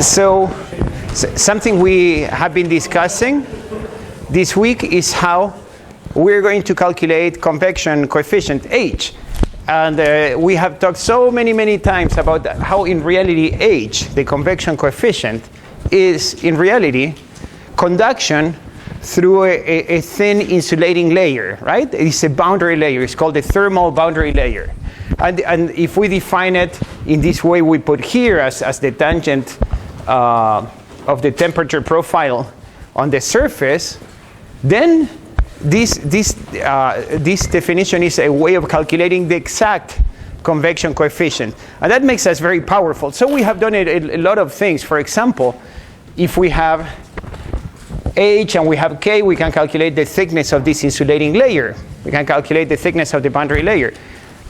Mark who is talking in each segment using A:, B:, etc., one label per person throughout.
A: So something we have been discussing this week is how we're going to calculate convection coefficient H. And we have talked so many times about how in reality H, the convection coefficient, is in reality conduction through a thin insulating layer, right? It's a boundary layer. It's called the thermal boundary layer. And if we define it in this way we put here as the tangent of the temperature profile on the surface, then this definition is a way of calculating the exact convection coefficient. And that makes us very powerful. So we have done a lot of things. For example, if we have H and we have K, we can calculate the thickness of this insulating layer. We can calculate the thickness of the boundary layer.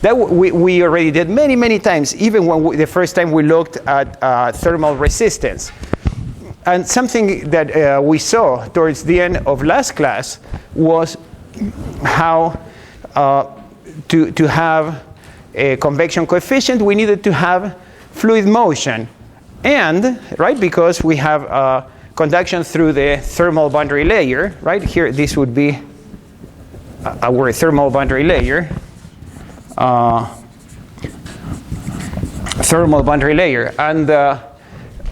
A: That we already did many times, even when the first time we looked at thermal resistance. And something that we saw towards the end of last class was how to have a convection coefficient, we needed to have fluid motion. And, right, because we have conduction through the thermal boundary layer, right? Here, this would be our thermal boundary layer. Thermal boundary layer. And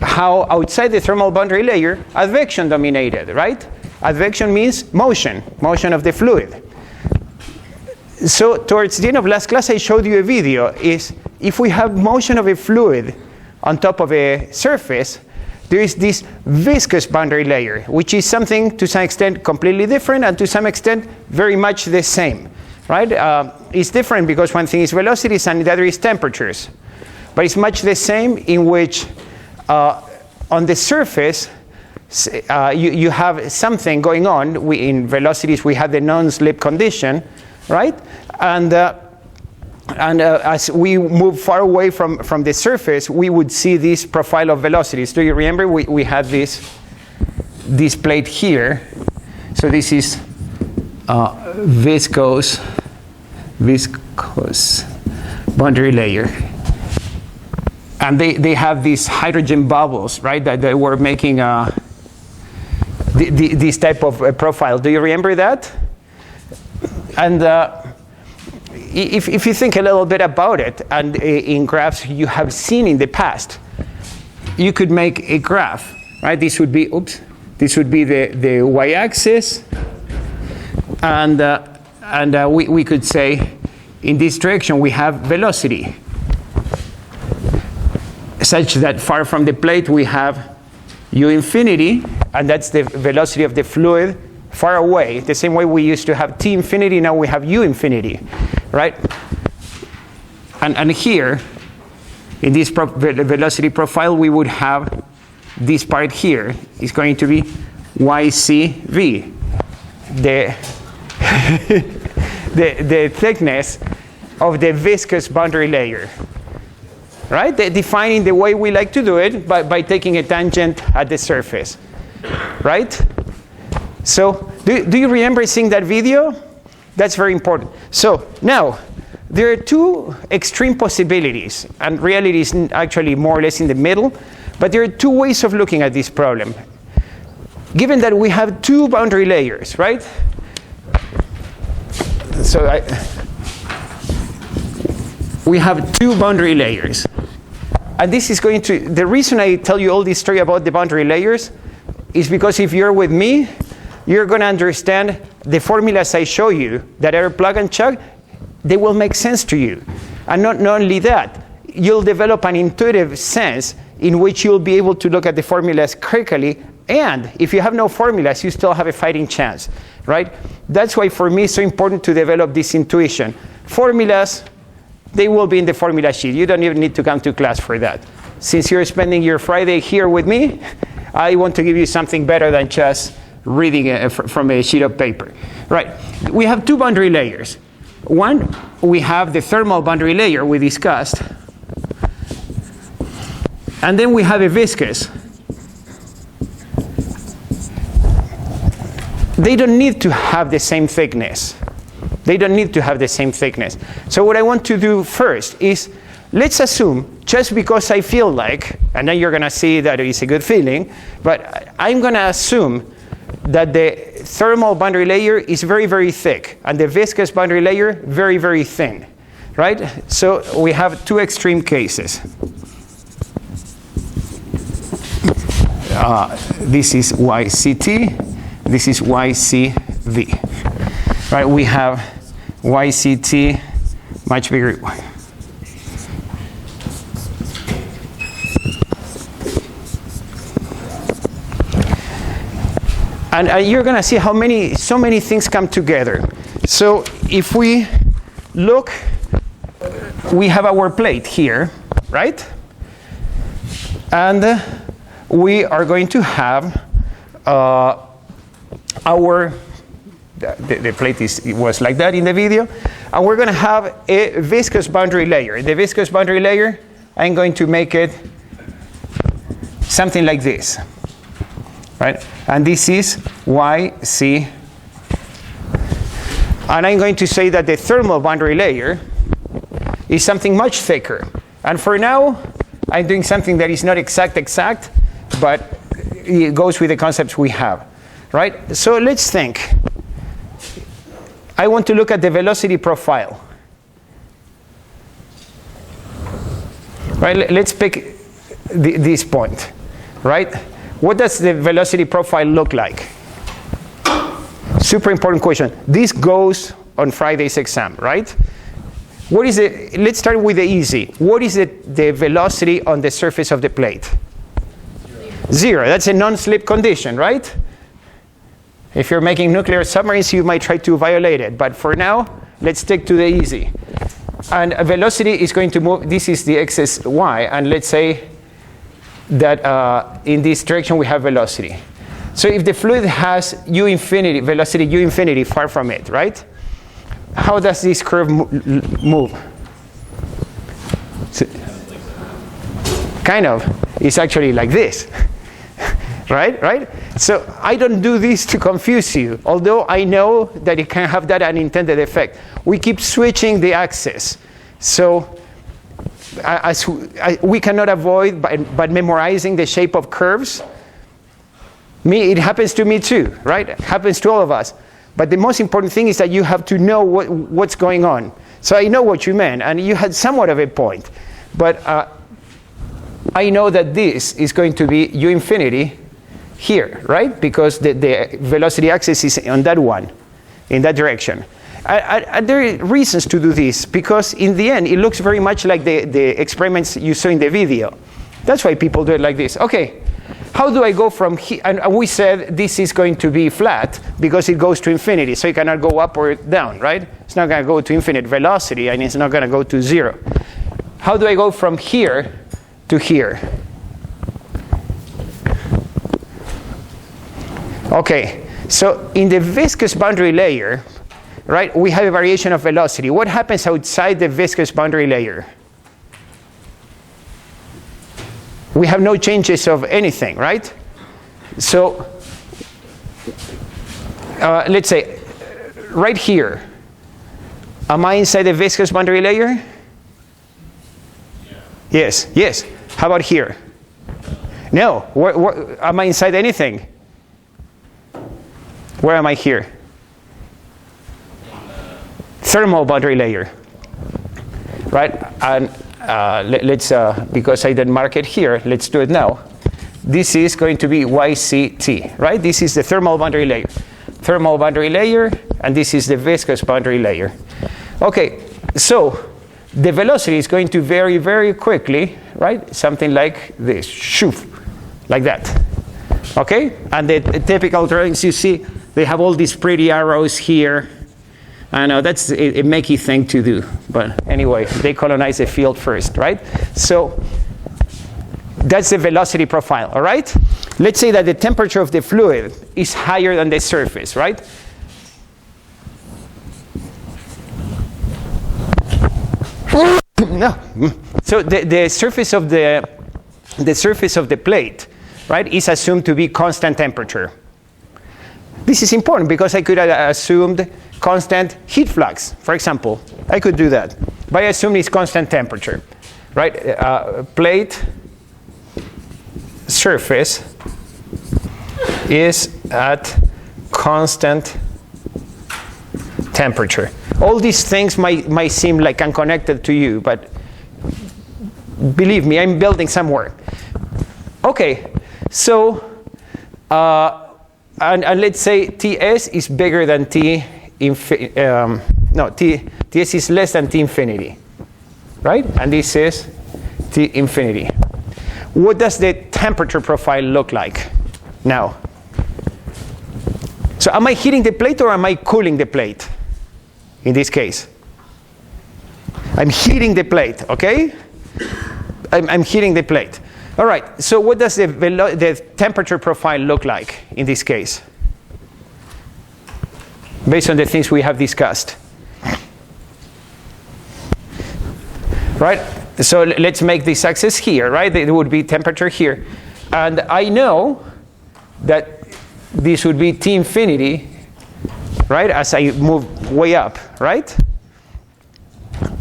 A: how outside the thermal boundary layer, advection dominated, right? Advection means motion of the fluid. So towards the end of last class, I showed you a video. Is if we have motion of a fluid on top of a surface, there is this viscous boundary layer, which is something to some extent completely different and to some extent very much the same, right? It's different because one thing is velocities and the other is temperatures. But it's much the same in which on the surface, you have something going on. In velocities, we have the non-slip condition, right? And as we move far away from the surface, we would see this profile of velocities. Do you remember we had this plate here? So this is viscous boundary layer. And they have these hydrogen bubbles, right, that they were making this type of profile. Do you remember that? And if you think a little bit about it, and in graphs you have seen in the past, you could make a graph, right? This would be, the y-axis, and we could say in this direction we have velocity, such that far from the plate we have u infinity, and that's the velocity of the fluid far away. The same way we used to have t infinity, now we have u infinity, right? And here, in this velocity profile, we would have this part here is going to be ycv, the thickness of the viscous boundary layer. Right? Defining the way we like to do it by taking a tangent at the surface. Right? So, do you remember seeing that video? That's very important. So, now, there are two extreme possibilities, and reality is actually more or less in the middle, but there are two ways of looking at this problem. Given that we have two boundary layers, right? So, we have two boundary layers. And this is going to, the reason I tell you all this story about the boundary layers is because if you're with me, you're going to understand the formulas I show you that are plug and chug, they will make sense to you. And not only that, you'll develop an intuitive sense in which you'll be able to look at the formulas critically, and if you have no formulas, you still have a fighting chance, right? That's why for me it's so important to develop this intuition. Formulas, they will be in the formula sheet. You don't even need to come to class for that. Since you're spending your Friday here with me, I want to give you something better than just reading from a sheet of paper. Right, we have two boundary layers. One, we have the thermal boundary layer we discussed. And then we have a viscous. They don't need to have the same thickness. They don't need to have the same thickness. So what I want to do first is let's assume, just because I feel like, and then you're going to see that it's a good feeling, but I'm going to assume that the thermal boundary layer is very, very thick, and the viscous boundary layer very, very thin, right? So we have two extreme cases. This is YCT, this is YCV, right? We have YCT much bigger. And you're going to see how so many things come together. So if we look, we have our plate here, right? And we are going to have the plate was like that in the video. And we're going to have a viscous boundary layer. The viscous boundary layer, I'm going to make it something like this. Right? And this is YC. And I'm going to say that the thermal boundary layer is something much thicker. And for now, I'm doing something that is not exact, but it goes with the concepts we have. Right? So let's think. I want to look at the velocity profile. Right? Let's pick this point. Right? What does the velocity profile look like? Super important question. This goes on Friday's exam, right? What is it? Let's start with the easy. What is the velocity on the surface of the plate? Zero. That's a non-slip condition, right? If you're making nuclear submarines, you might try to violate it. But for now, let's stick to the easy. And a velocity is going to move. This is the axis y. And let's say that in this direction we have velocity. So if the fluid has u infinity, velocity u infinity far from it, right? How does this curve move? So, kind of. It's actually like this. Right? So I don't do this to confuse you, although I know that it can have that unintended effect. We keep switching the axis. So we cannot avoid by memorizing the shape of curves. It happens to me too, right? It happens to all of us. But the most important thing is that you have to know what's going on. So I know what you meant, and you had somewhat of a point. But I know that this is going to be u infinity here, right? Because the velocity axis is on that one, in that direction. There are reasons to do this, because in the end, it looks very much like the experiments you saw in the video. That's why people do it like this. Okay, how do I go from here? And we said this is going to be flat because it goes to infinity, so it cannot go up or down, right? It's not going to go to infinite velocity, and it's not going to go to zero. How do I go from here to here? Okay, so in the viscous boundary layer, right, we have a variation of velocity. What happens outside the viscous boundary layer? We have no changes of anything, right? So let's say right here, am I inside the viscous boundary layer? Yeah. Yes. How about here? No. Am I inside anything? Where am I here? Thermal boundary layer, right? And let's, because I didn't mark it here, let's do it now. This is going to be YCT, right? This is the thermal boundary layer. Thermal boundary layer, and this is the viscous boundary layer. Okay, so the velocity is going to vary very quickly, right? Something like this, shoof, like that. Okay? And the typical drawings you see, they have all these pretty arrows here. I know that's a makey thing to do, but anyway, they colonize the field first, right? So that's the velocity profile, all right? Let's say that the temperature of the fluid is higher than the surface, right? No. So the surface of the plate, right, is assumed to be constant temperature. This is important because I could have assumed constant heat flux, for example. I could do that. But I assume it's constant temperature. right? Plate surface is at constant temperature. All these things might seem like unconnected to you, but believe me, I'm building somewhere. Okay, so and let's say Ts is bigger than Ts is less than T infinity, right? And this is T infinity. What does the temperature profile look like now? So am I heating the plate or am I cooling the plate? In this case, I'm heating the plate, okay? I'm heating the plate. All right, so what does the temperature profile look like in this case? Based on the things we have discussed. Right, so let's make this axis here, right? There would be temperature here. And I know that this would be T infinity, right, as I move way up, right?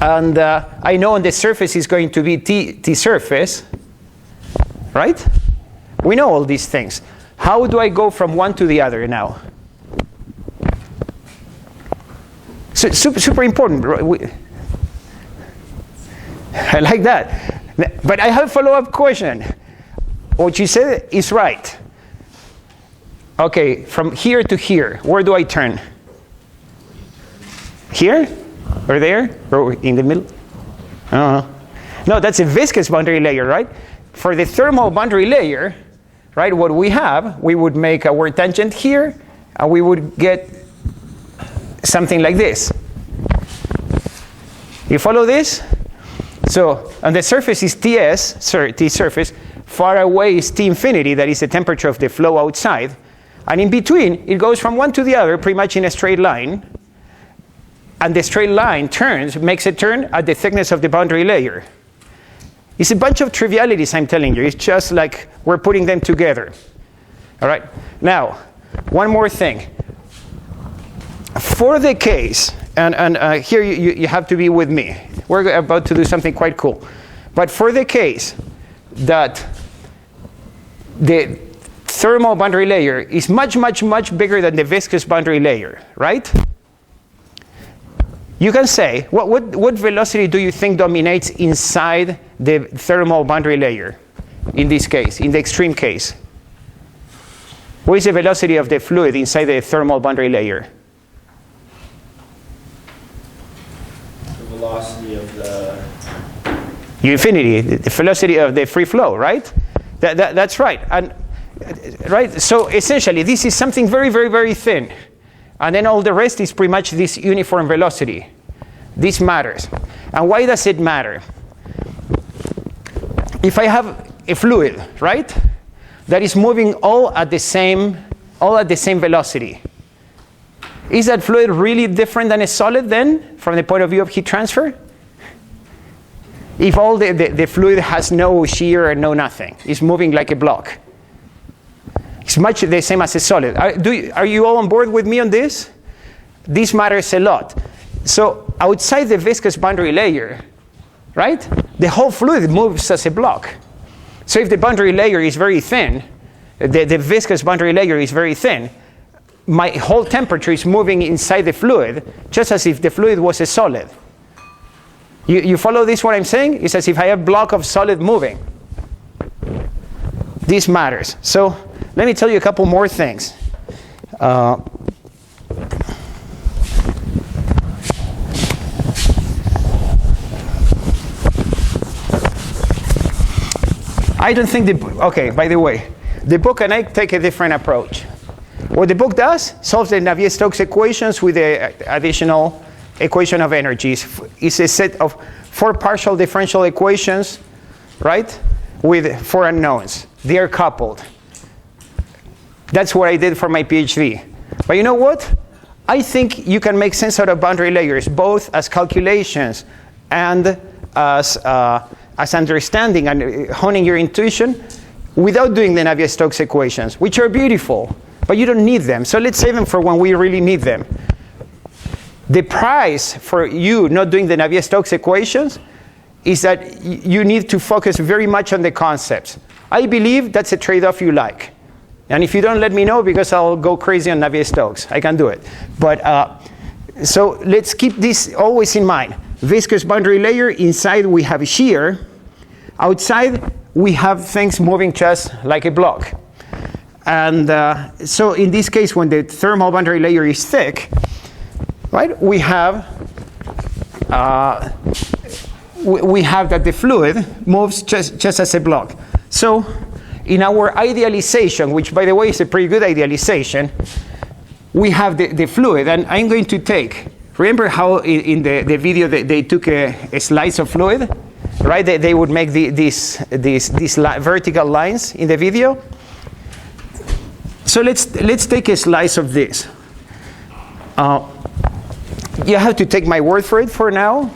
A: And I know on the surface is going to be T surface, right? We know all these things. How do I go from one to the other now? So, super important. I like that. But I have a follow-up question. What you said is right. Okay, from here to here, where do I turn? Here? Or there? Or in the middle? I don't know. No, that's a viscous boundary layer, right? For the thermal boundary layer, right, what we have, we would make our tangent here, and we would get something like this. You follow this? So on the surface is Ts, T surface. Far away is T infinity, that is the temperature of the flow outside. And in between, it goes from one to the other pretty much in a straight line. And the straight line makes a turn at the thickness of the boundary layer. It's a bunch of trivialities, I'm telling you. It's just like we're putting them together. All right? Now, one more thing. For the case, and here you have to be with me. We're about to do something quite cool. But for the case that the thermal boundary layer is much, much, much bigger than the viscous boundary layer, right? You can say, what velocity do you think dominates inside the thermal boundary layer in this case, in the extreme case? What is the velocity of the fluid inside the thermal boundary layer?
B: The velocity of the...
A: Infinity, the velocity of the free flow, right? That's right. And, right? So essentially, this is something very, very, very thin. And then all the rest is pretty much this uniform velocity. This matters. And why does it matter? If I have a fluid, right, that is moving all at the same velocity, is that fluid really different than a solid then, from the point of view of heat transfer? If all the fluid has no shear and no nothing, it's moving like a block. It's much the same as a solid. Are you all on board with me on this? This matters a lot. So outside the viscous boundary layer, right, the whole fluid moves as a block. So if the boundary layer is very thin, the viscous boundary layer is very thin, my whole temperature is moving inside the fluid, just as if the fluid was a solid. You follow this, what I'm saying? It's as if I have a block of solid moving. This matters. So let me tell you a couple more things. I don't think okay, by the way, the book and I take a different approach. What the book does, solves the Navier-Stokes equations with the additional equation of energies. It's a set of 4 partial differential equations, right, with 4 unknowns. They are coupled. That's what I did for my PhD. But you know what? I think you can make sense out of boundary layers, both as calculations and as understanding and honing your intuition without doing the Navier-Stokes equations, which are beautiful, but you don't need them. So let's save them for when we really need them. The price for you not doing the Navier-Stokes equations is that you need to focus very much on the concepts. I believe that's a trade-off you like. And if you don't, let me know, because I'll go crazy on Navier-Stokes. I can do it. But so let's keep this always in mind. Viscous boundary layer, inside we have shear. Outside we have things moving just like a block. And so in this case, when the thermal boundary layer is thick, right, we have that the fluid moves just as a block. So in our idealization, which by the way is a pretty good idealization, we have the fluid, and I'm going to take, remember how in the video they took a slice of fluid, right? They would make these vertical lines in the video. So let's take a slice of this. You have to take my word for it for now.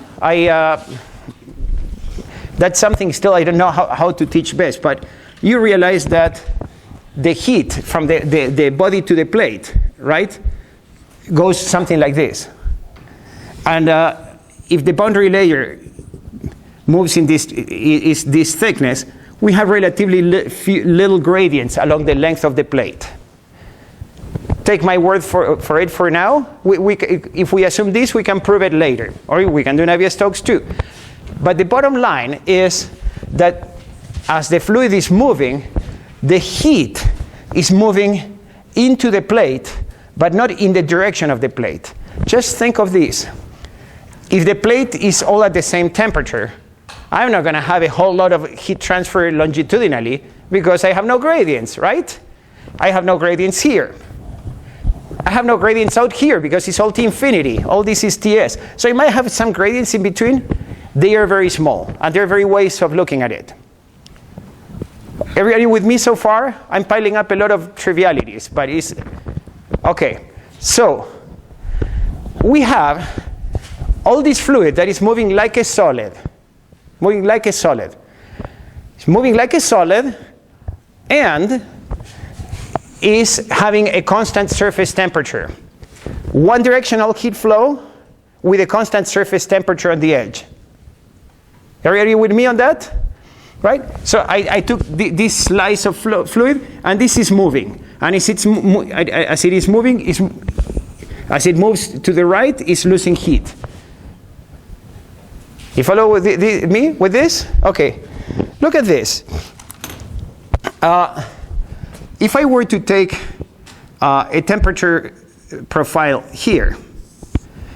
A: That's something still I don't know how to teach best, but you realize that the heat from the body to the plate, right, goes something like this. And if the boundary layer moves in this thickness, we have relatively little gradients along the length of the plate. Take my word for it for now. If we assume this, we can prove it later. Or we can do Navier-Stokes too. But the bottom line is that as the fluid is moving, the heat is moving into the plate, but not in the direction of the plate. Just think of this. If the plate is all at the same temperature, I'm not going to have a whole lot of heat transfer longitudinally because I have no gradients, right? I have no gradients here. I have no gradients out here because it's all T infinity. All this is TS. So I might have some gradients in between. They are very small, and there are very ways of looking at it. Everybody with me so far? I'm piling up a lot of trivialities, but it's okay. So we have all this fluid that is moving like a solid. Moving like a solid. It's moving like a solid and is having a constant surface temperature. One directional heat flow with a constant surface temperature on the edge. Are you with me on that? Right? So I took this slice of fluid, and this is moving. And as it is moving, as it moves to the right, it's losing heat. You follow with me with this? Okay. Look at this. If I were to take a temperature profile here,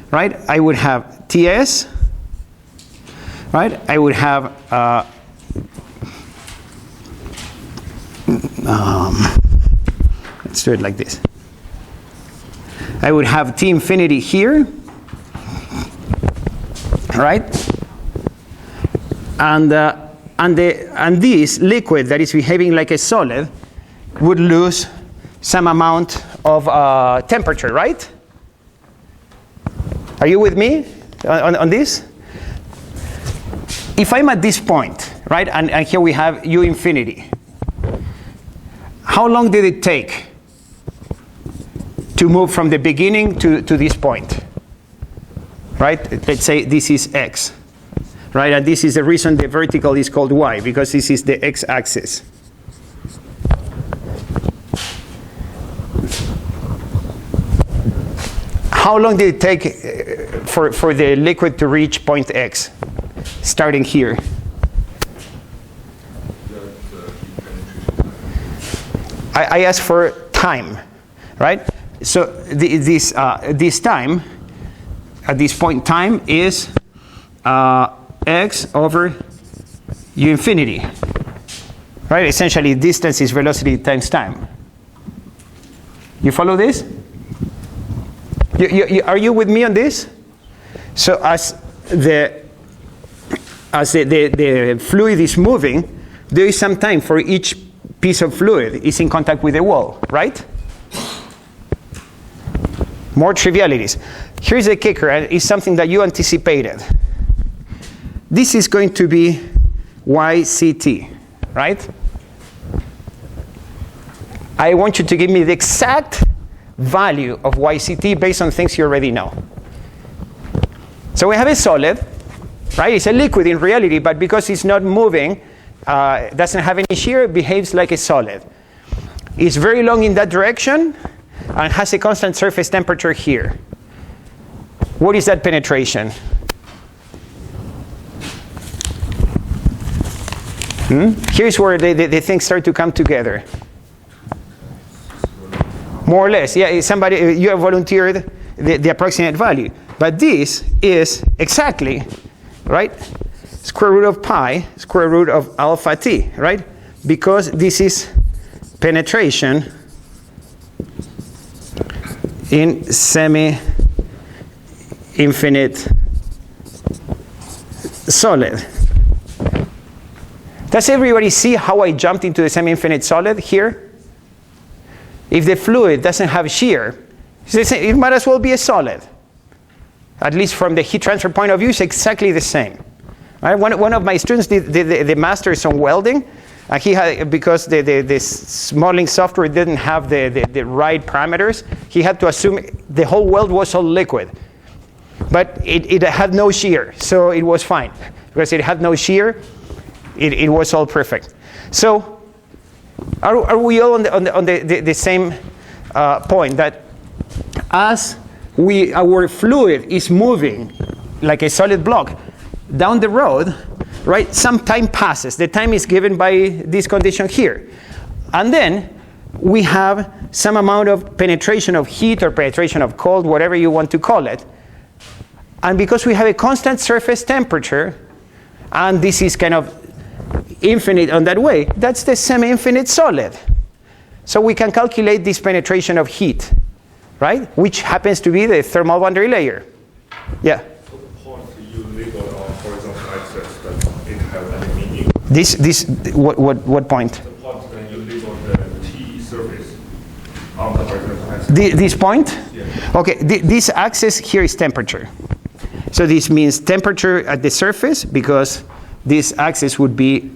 A: right, I would have TS, right? I would have let's do it like this. I would have T infinity here, right? And this liquid that is behaving like a solid would lose some amount of temperature, right? Are you with me on this? If I'm at this point, right, and here we have U infinity, how long did it take to move from the beginning to this point? Right? Let's say this is X. Right? And this is the reason the vertical is called Y, because this is the X-axis. How long did it take for the liquid to reach point X, starting here? I asked for time, right? So this time, at this point, time is X over U infinity, right? Essentially, distance is velocity times time. You follow this? Are you with me on this? So as the fluid is moving, there is some time for each piece of fluid is in contact with the wall, right? More trivialities. Here's the kicker, and it's something that you anticipated. This is going to be YCT, right? I want you to give me the exact value of YCT based on things you already know. So we have a solid, right? It's a liquid in reality, but because it's not moving, doesn't have any shear, it behaves like a solid. It's very long in that direction and has a constant surface temperature here. What is that penetration? Here's where the things start to come together. More or less, yeah, somebody, you have volunteered the approximate value. But this is exactly, right, square root of pi, square root of alpha t, right? Because this is penetration in semi-infinite solid. Does everybody see how I jumped into the semi-infinite solid here? If the fluid doesn't have shear, it might as well be a solid. At least from the heat transfer point of view, it's exactly the same. Right? One of my students did the master's on welding, and he had, because the modeling software didn't have the right parameters, he had to assume the whole weld was all liquid. But it had no shear, so it was fine. Because it had no shear, it was all perfect. So are we all on the same point, that as our fluid is moving like a solid block down the road, right, some time passes. The time is given by this condition here. And then we have some amount of penetration of heat or penetration of cold, whatever you want to call it. And because we have a constant surface temperature, and this is kind of infinite on that way, that's the semi-infinite solid. So we can calculate this penetration of heat, right? Which happens to be the thermal boundary layer. Yeah?
C: So the point you labeled on horizontal axis, does it have any meaning?
A: What point?
C: The point when you labeled the T surface on the horizontal axis.
A: This point?
C: Yeah.
A: Okay, this axis here is temperature. So this means temperature at the surface, because this axis would be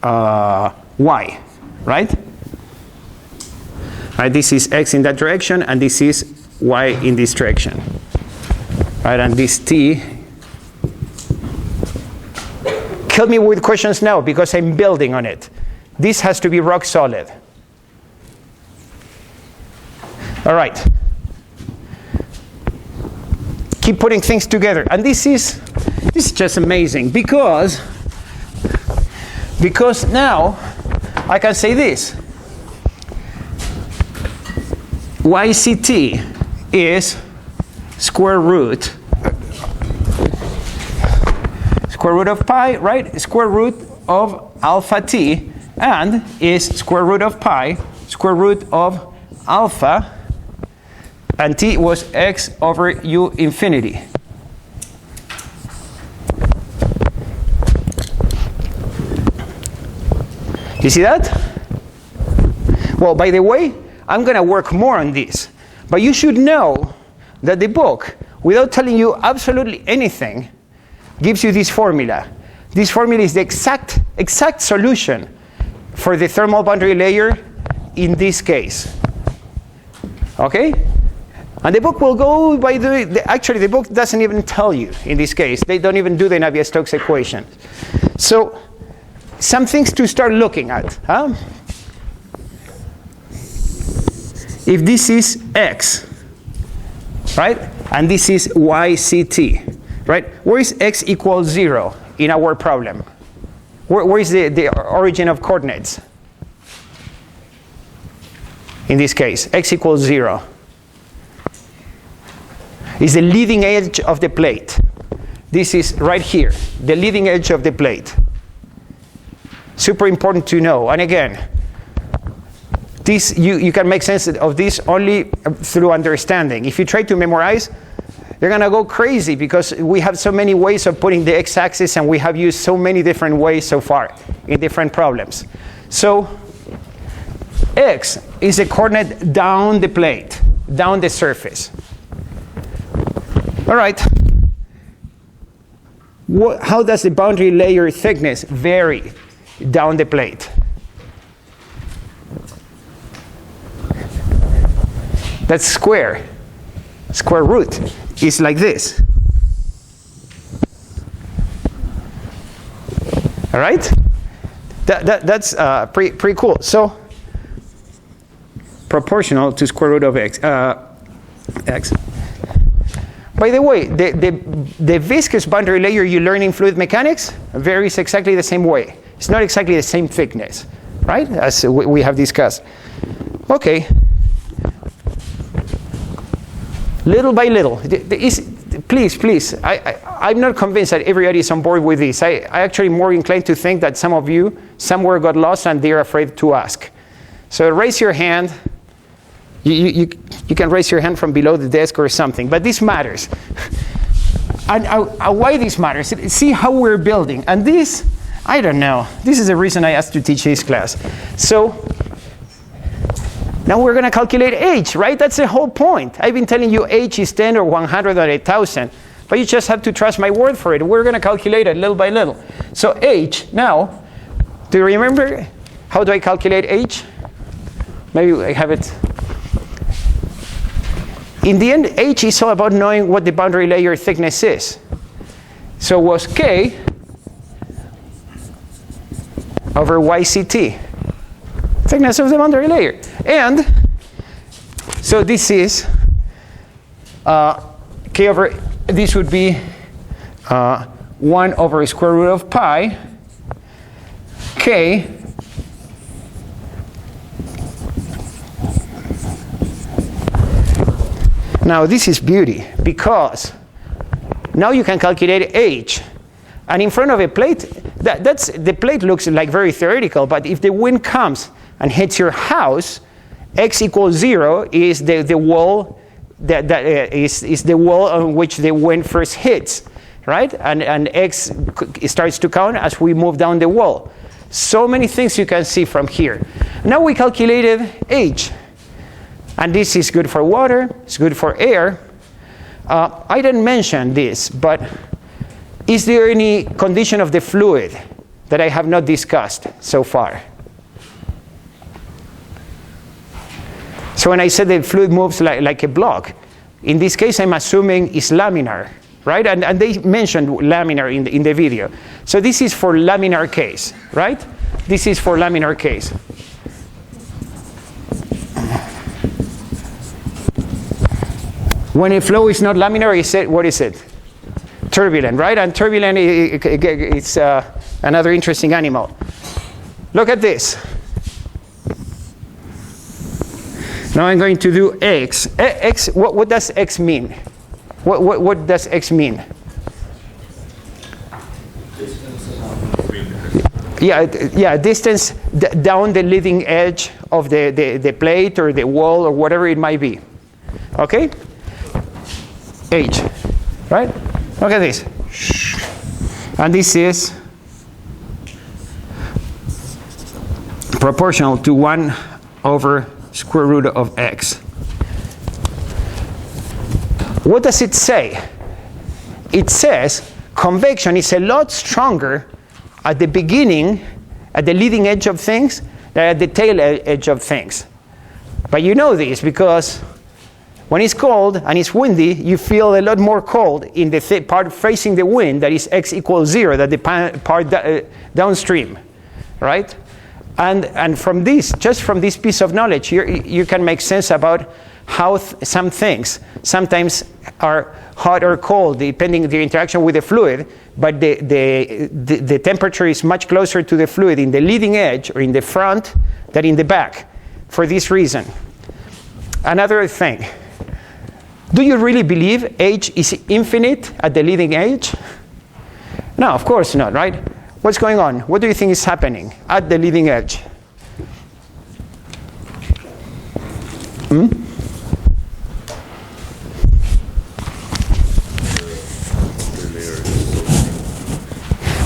A: y, right? Right, this is x in that direction, and this is y in this direction. Right, and this t. Kill me with questions now, because I'm building on it. This has to be rock solid. All right. Keep putting things together, and this is just amazing, because now I can say this. YCT is square root of pi, right? Square root of alpha t, and is square root of pi, square root of alpha, and t was x over u infinity. You see that? Well, by the way, I'm going to work more on this. But you should know that the book, without telling you absolutely anything, gives you this formula. This formula is the exact solution for the thermal boundary layer in this case. Okay? And the book will go by actually the book doesn't even tell you in this case. They don't even do the Navier-Stokes equation. So some things to start looking at. Huh? If this is x, right, and this is yct, right, where is x equals 0 in our problem? Where is the origin of coordinates? In this case, x equals 0 is the leading edge of the plate. This is right here, the leading edge of the plate. Super important to know. And again, this, you can make sense of this only through understanding. If you try to memorize, you're going to go crazy, because we have so many ways of putting the x-axis, and we have used so many different ways so far in different problems. So x is a coordinate down the plate, down the surface. All right. How does the boundary layer thickness vary down the plate? That's square. Square root is like this. All right? That's pretty cool. So, proportional to square root of x. X. By the way, the viscous boundary layer you learn in fluid mechanics varies exactly the same way. It's not exactly the same thickness, right? As we have discussed. Okay. Little by little. Please. I'm not convinced that everybody is on board with this. I actually more inclined to think that some of you somewhere got lost and they're afraid to ask. So raise your hand. You can raise your hand from below the desk or something, but this matters. And why this matters? See how we're building. And this, I don't know. This is the reason I asked to teach this class. So now we're going to calculate h, right? That's the whole point. I've been telling you h is 10 or 100 or 1,000, but you just have to trust my word for it. We're going to calculate it little by little. So h, now, do you remember how do I calculate h? Maybe I have it. In the end, h is all about knowing what the boundary layer thickness is. So it was k over yct, thickness of the boundary layer. And so this is k over, this would be 1 over square root of pi k Now this is beauty, because now you can calculate h. And in front of a plate, the plate looks like very theoretical, but if the wind comes and hits your house, x equals 0 is the wall is the wall on which the wind first hits, right? And x starts to count as we move down the wall. So many things you can see from here. Now we calculated h. And this is good for water, it's good for air. I didn't mention this, but is there any condition of the fluid that I have not discussed so far? So when I said the fluid moves like a block, in this case I'm assuming it's laminar, right? And they mentioned laminar in the video. So this is for laminar case, right? This is for laminar case. When a flow is not laminar, what is it? Turbulent, right? And turbulent is another interesting animal. Look at this. Now I'm going to do x. What does x mean? What does x mean? Yeah, distance down the leading edge of the plate or the wall or whatever it might be. Okay? H, right? Look at this. And this is proportional to 1 over square root of x. What does it say? It says convection is a lot stronger at the beginning, at the leading edge of things, than at the tail edge of things. But you know this because when it's cold and it's windy, you feel a lot more cold in the part facing the wind, that is x equals 0, that the part downstream, right? And from this, just from this piece of knowledge, you can make sense about how some things sometimes are hot or cold, depending on the interaction with the fluid, but the temperature is much closer to the fluid in the leading edge or in the front than in the back, for this reason. Another thing. Do you really believe h is infinite at the leading edge? No, of course not, right? What's going on? What do you think is happening at the leading edge?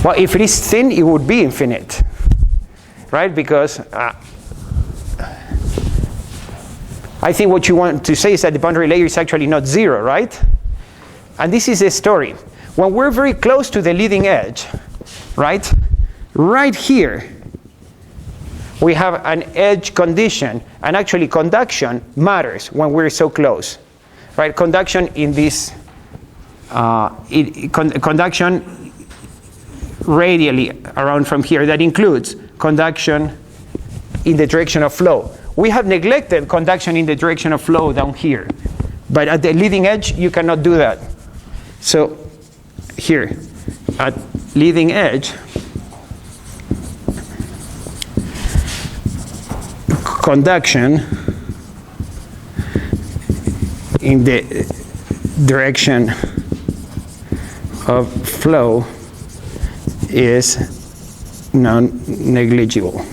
A: Well, if it is thin, it would be infinite, right? Because I think what you want to say is that the boundary layer is actually not 0, right? And this is the story. When we're very close to the leading edge, right here, we have an edge condition, and actually conduction matters when we're so close, right? Conduction in this, conduction radially around from here. That includes conduction in the direction of flow. We have neglected conduction in the direction of flow down here. But at the leading edge, you cannot do that. So here, at leading edge, conduction in the direction of flow is non-negligible.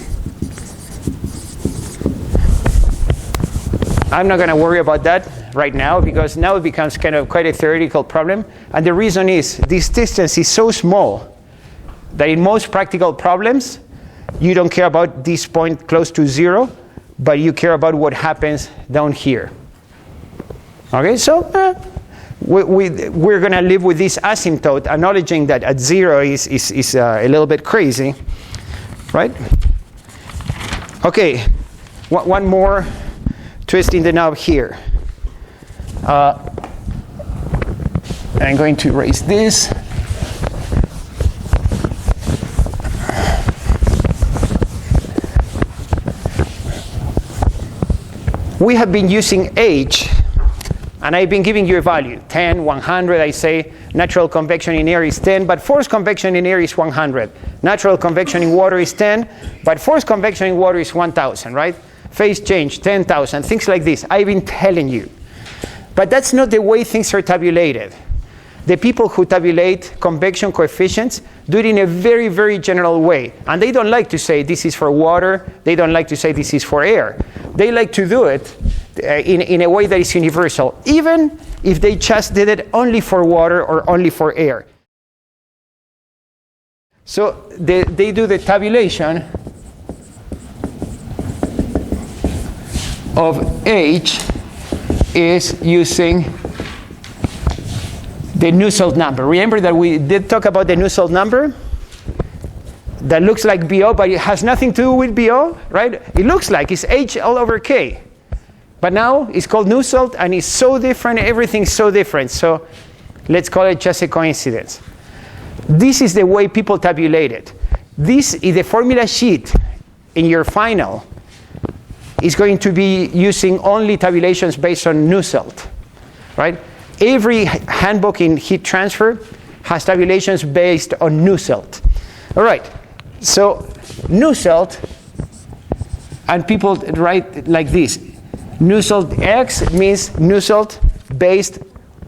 A: I'm not going to worry about that right now, because now it becomes kind of quite a theoretical problem. And the reason is this distance is so small that in most practical problems, you don't care about this point close to 0, but you care about what happens down here. Okay, so we're going to live with this asymptote, acknowledging that at 0 is a little bit crazy, right? Okay, one more twist in the knob here. I'm going to erase this. We have been using H, and I've been giving you a value, 10, 100. I say natural convection in air is 10, but forced convection in air is 100. Natural convection in water is 10, but forced convection in water is 1,000, right? Phase change, 10,000, things like this. I've been telling you. But that's not the way things are tabulated. The people who tabulate convection coefficients do it in a very, very general way. And they don't like to say this is for water. They don't like to say this is for air. They like to do it in a way that is universal, even if they just did it only for water or only for air. So they do the tabulation of H is using the Nusselt number. Remember that we did talk about the Nusselt number? That looks like BO, but it has nothing to do with BO, right? It looks like it's H all over K. But now it's called Nusselt, and it's so different, everything's so different. So let's call it just a coincidence. This is the way people tabulate it. This is the formula sheet in your final. Is going to be using only tabulations based on Nusselt, right? Every handbook in heat transfer has tabulations based on Nusselt. All right, so Nusselt, and people write like this. Nusselt X means Nusselt based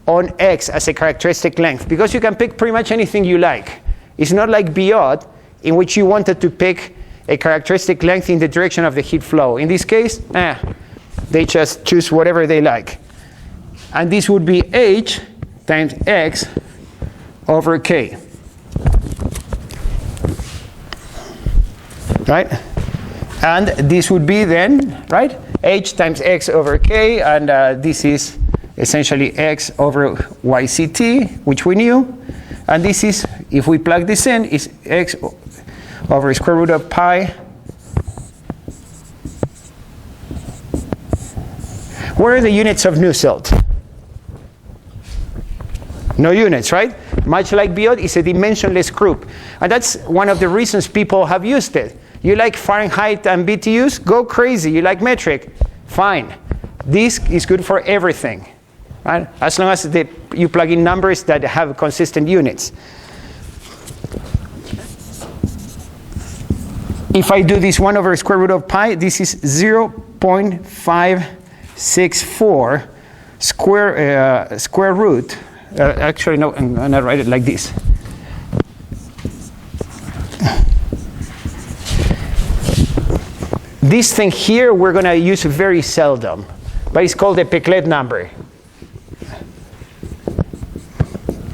A: on X as a characteristic length, because you can pick pretty much anything you like. It's not like Biot, in which you wanted to pick a characteristic length in the direction of the heat flow. In this case, they just choose whatever they like. And this would be H times X over K. Right? And this would be then, right, H times X over K, and this is essentially X over YCT, which we knew. And this is, if we plug this in, is X over square root of pi. Where are the units of Nusselt? No units, right? Much like Biot, it's a dimensionless group. And that's one of the reasons people have used it. You like Fahrenheit and BTUs? Go crazy. You like metric? Fine. This is good for everything, right? As long as you plug in numbers that have consistent units. If I do this 1 over square root of pi, this is 0.564 square root. Actually, no, I'm going to write it like this. This thing here we're going to use very seldom, but it's called the Peclet number.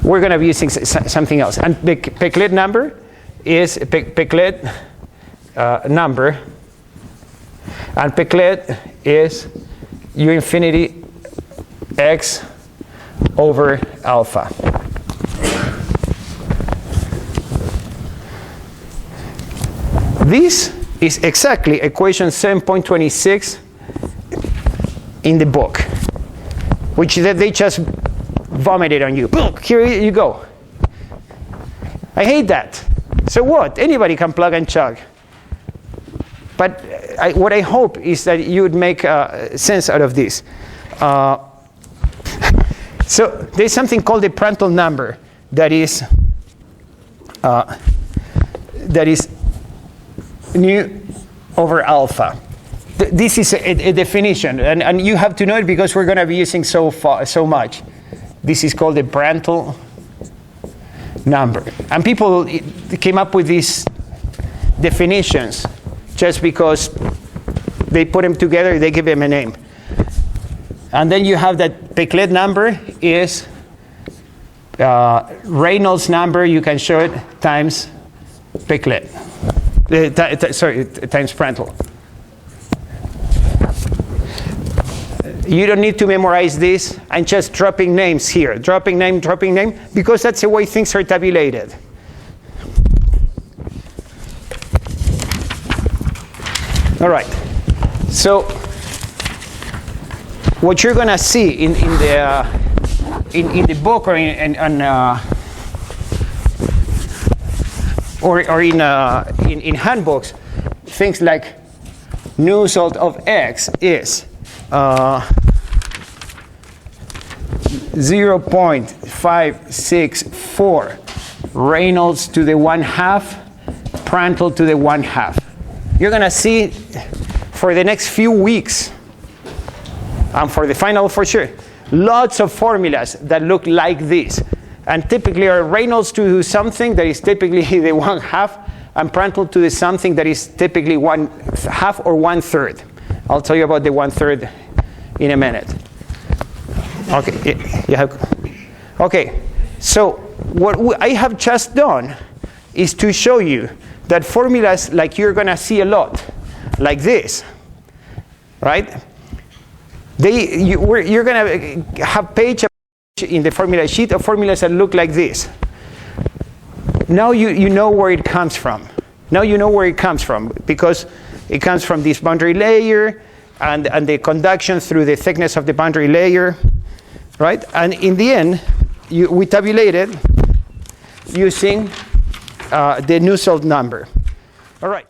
A: We're going to be using something else. And the Peclet number is Peclet number, and Peclet is U infinity X over alpha. This is exactly equation 7.26 in the book, which they just vomited on you. Boom, here you go. I hate that. So what? Anybody can plug and chug. But what I hope is that you would make sense out of this. So there's something called the Prandtl number that is nu over alpha. This is a definition, and you have to know it because we're going to be using so much. This is called the Prandtl number. And people came up with these definitions just because they put them together, they give them a name. And then you have that Peclet number is Reynolds number, you can show it, times Peclet. Times Prandtl. You don't need to memorize this. I'm just dropping names here. Dropping name, because that's the way things are tabulated. All right. So what you're going to see in the book or in handbooks, things like nu-salt of X is 0.564 Reynolds to the 1/2, Prandtl to the 1/2. You're going to see for the next few weeks, and for the final for sure, lots of formulas that look like this. And typically are Reynolds to something that is typically the 1/2, and Prandtl to the something that is typically 1/2 or 1/3. I'll tell you about the 1/3 in a minute. Okay, okay. So what I have just done is to show you that formulas like you're going to see a lot, like this, right? You're going to have page in the formula sheet of formulas that look like this. Now you know where it comes from. Now you know where it comes from because it comes from this boundary layer and the conduction through the thickness of the boundary layer, right? And in the end, we tabulated using the nu-salt number. All right.